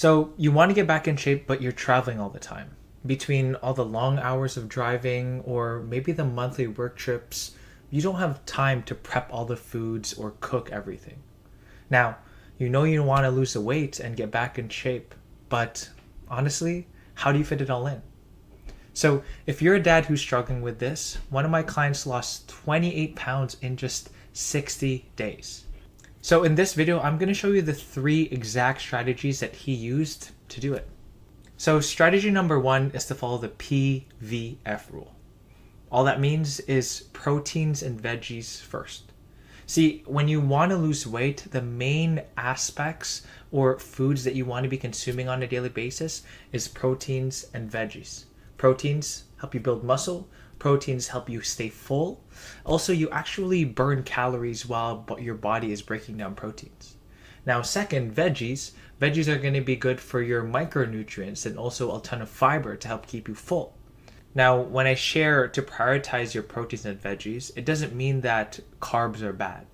So you want to get back in shape, but you're traveling all the time. Between all the long hours of driving or maybe the monthly work trips, you don't have time to prep all the foods or cook everything. Now, you want to lose the weight and get back in shape, but honestly, how do you fit it all in? So, if you're a dad who's struggling with this, one of my clients lost 28 pounds in just 60 days. So, in this video, I'm going to show you the three exact strategies that he used to do it. So, strategy number one is to follow the PVF rule. All that means is proteins and veggies first. See, when you want to lose weight, the main aspects or foods that you want to be consuming on a daily basis is proteins and veggies. Proteins help you build muscle. Proteins help you stay full. Also, you actually burn calories while your body is breaking down proteins. Now, second, veggies. Veggies are going to be good for your micronutrients and also a ton of fiber to help keep you full. Now, when I share to prioritize your proteins and veggies, it doesn't mean that carbs are bad,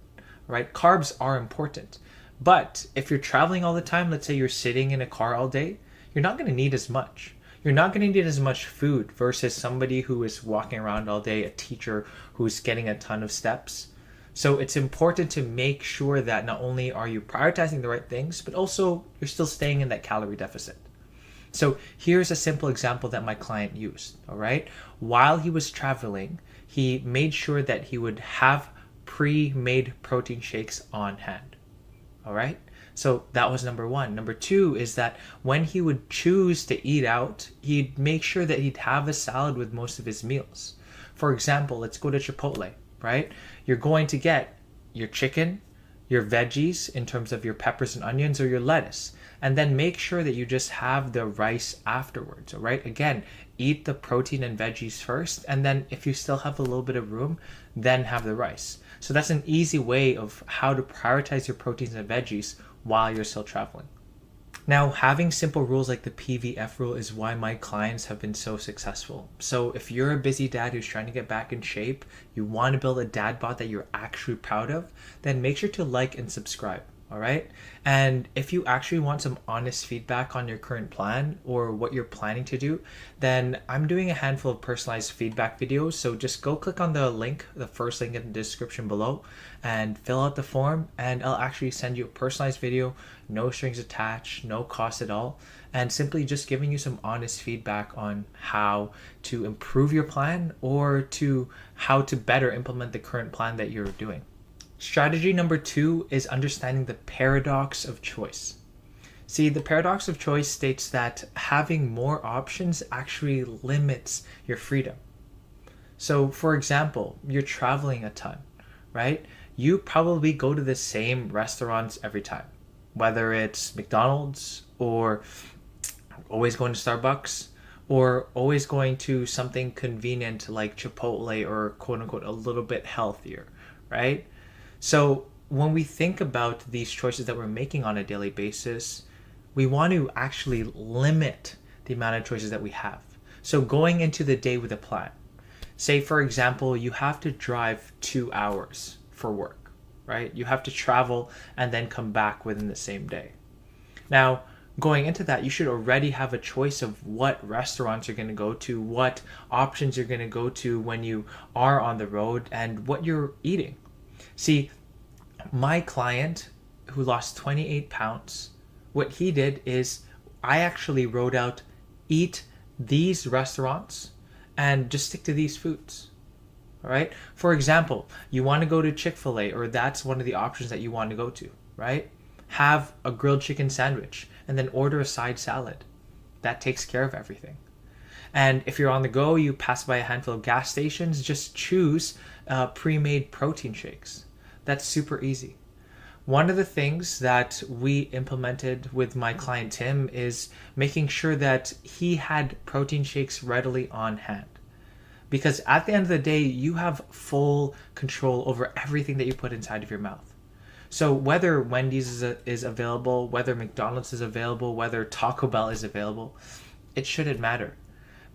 right? Carbs are important. But if you're traveling all the time, let's say you're sitting in a car all day, you're not going to need as much. You're not going to need as much food versus somebody who is walking around all day, a teacher who's getting a ton of steps. So it's important to make sure that not only are you prioritizing the right things, but also you're still staying in that calorie deficit. So here's a simple example that my client used, all right? While he was traveling, he made sure that he would have pre-made protein shakes on hand, all right? So that was number one. Number two is that when he would choose to eat out, he'd make sure that he'd have a salad with most of his meals. For example, let's go to Chipotle, right? You're going to get your chicken, your veggies in terms of your peppers and onions or your lettuce, and then make sure that you just have the rice afterwards, all right? Again, eat the protein and veggies first, and then if you still have a little bit of room, then have the rice. So that's an easy way of how to prioritize your proteins and veggies while you're still traveling. Now, having simple rules like the PVF rule is why my clients have been so successful. So if you're a busy dad who's trying to get back in shape, you want to build a dad bod that you're actually proud of, then make sure to like and subscribe. All right. And if you actually want some honest feedback on your current plan or what you're planning to do, then I'm doing a handful of personalized feedback videos. So just go click on the link, the first link in the description below, and fill out the form. And I'll actually send you a personalized video, no strings attached, no cost at all, and simply just giving you some honest feedback on how to improve your plan or to how to better implement the current plan that you're doing. Strategy number two is understanding the paradox of choice. See, the paradox of choice states that having more options actually limits your freedom. So, for example, you're traveling a ton, right? You probably go to the same restaurants every time, whether it's McDonald's or always going to Starbucks or always going to something convenient like Chipotle or quote unquote a little bit healthier, right? So when we think about these choices that we're making on a daily basis, we want to actually limit the amount of choices that we have. So going into the day with a plan. Say, for example, you have to drive 2 hours for work, right? You have to travel and then come back within the same day. Now, going into that, you should already have a choice of what restaurants you're going to go to, what options you're going to go to when you are on the road, and what you're eating. See, my client who lost 28 pounds, what he did is I actually wrote out, eat these restaurants and just stick to these foods. All right. For example, you want to go to Chick-fil-A, or that's one of the options that you want to go to, right? Have a grilled chicken sandwich and then order a side salad. That takes care of everything. And if you're on the go, you pass by a handful of gas stations, just choose pre-made protein shakes. That's super easy. One of the things that we implemented with my client Tim is making sure that he had protein shakes readily on hand. Because at the end of the day, you have full control over everything that you put inside of your mouth. So whether Wendy's is available, whether McDonald's is available, whether Taco Bell is available, it shouldn't matter.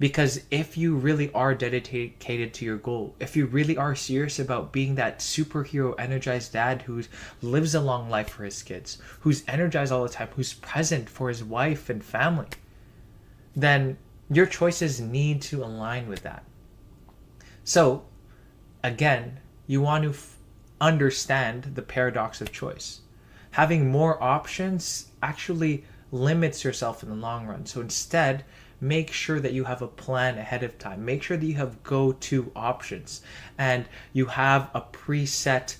Because if you really are dedicated to your goal, if you really are serious about being that superhero energized dad who lives a long life for his kids, who's energized all the time, who's present for his wife and family, then your choices need to align with that. So, again, you want to understand the paradox of choice. Having more options actually limits yourself in the long run. So instead, make sure that you have a plan ahead of time. Make sure that you have go-to options and you have a preset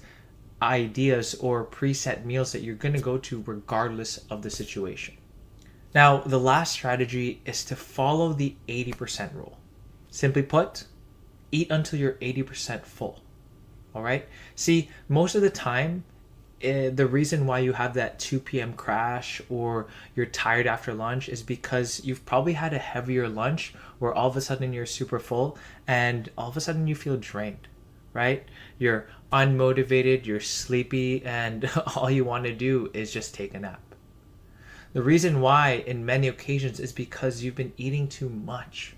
ideas or preset meals that you're going to go to regardless of the situation. Now, the last strategy is to follow the 80% rule. Simply put, eat until you're 80% full. All right? See, most of the time, the reason why you have that 2 p.m. crash or you're tired after lunch is because you've probably had a heavier lunch where all of a sudden you're super full and all of a sudden you feel drained, right? You're unmotivated, you're sleepy, and all you want to do is just take a nap. The reason why in many occasions is because you've been eating too much.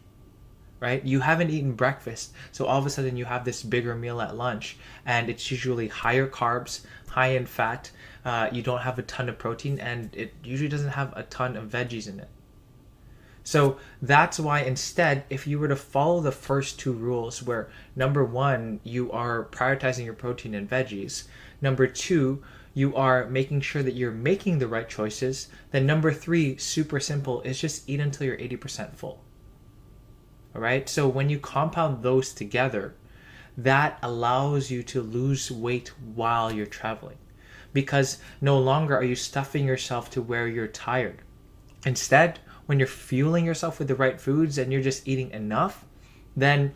Right? You haven't eaten breakfast, so all of a sudden you have this bigger meal at lunch, and it's usually higher carbs, high in fat. You don't have a ton of protein, and it usually doesn't have a ton of veggies in it. So that's why instead, if you were to follow the first two rules, where number one, you are prioritizing your protein and veggies, number two, you are making sure that you're making the right choices, then number three, super simple, is just eat until you're 80% full. All right. So when you compound those together, that allows you to lose weight while you're traveling, because no longer are you stuffing yourself to where you're tired. Instead, when you're fueling yourself with the right foods and you're just eating enough, then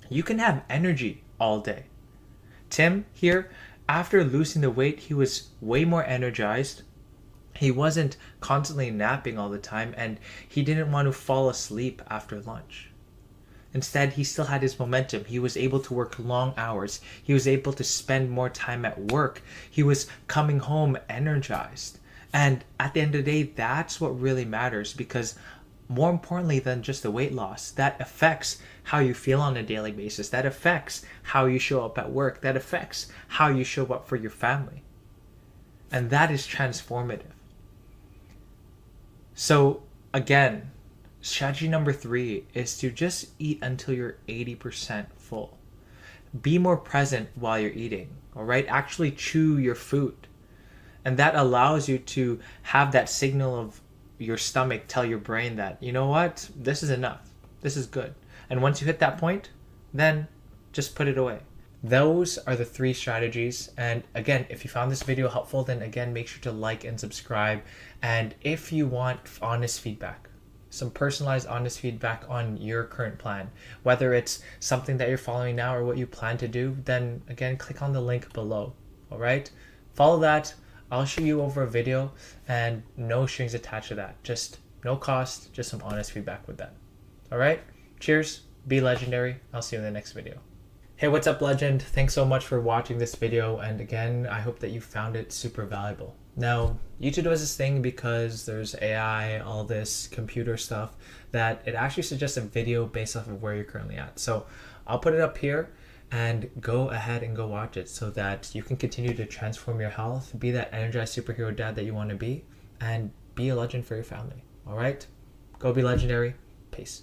you can have energy all day. Tim here, after losing the weight, he was way more energized. He wasn't constantly napping all the time, and he didn't want to fall asleep after lunch. Instead, he still had his momentum. He was able to work long hours. He was able to spend more time at work. He was coming home energized. And at the end of the day, that's what really matters, because more importantly than just the weight loss, that affects how you feel on a daily basis. That affects how you show up at work. That affects how you show up for your family. And that is transformative. So again, strategy number 3 is to just eat until you're 80% full. Be more present while you're eating, all right? Actually chew your food. And that allows you to have that signal of your stomach tell your brain that, you know what, this is enough. This is good. And once you hit that point, then just put it away. Those are the 3 strategies. And again, if you found this video helpful, then again, make sure to like and subscribe. And if you want honest feedback, some personalized, honest feedback on your current plan, whether it's something that you're following now or what you plan to do, then again, click on the link below. All right, follow that. I'll shoot you over a video, and no strings attached to that. Just no cost, just some honest feedback with that. All right, cheers, be legendary. I'll see you in the next video. Hey, what's up, legend? Thanks so much for watching this video, and again, I hope that you found it super valuable. Now, YouTube does this thing because there's AI, all this computer stuff, that it actually suggests a video based off of where you're currently at. So I'll put it up here, and go ahead and go watch it so that you can continue to transform your health, be that energized superhero dad that you want to be, and be a legend for your family. All right? Go be legendary. Peace.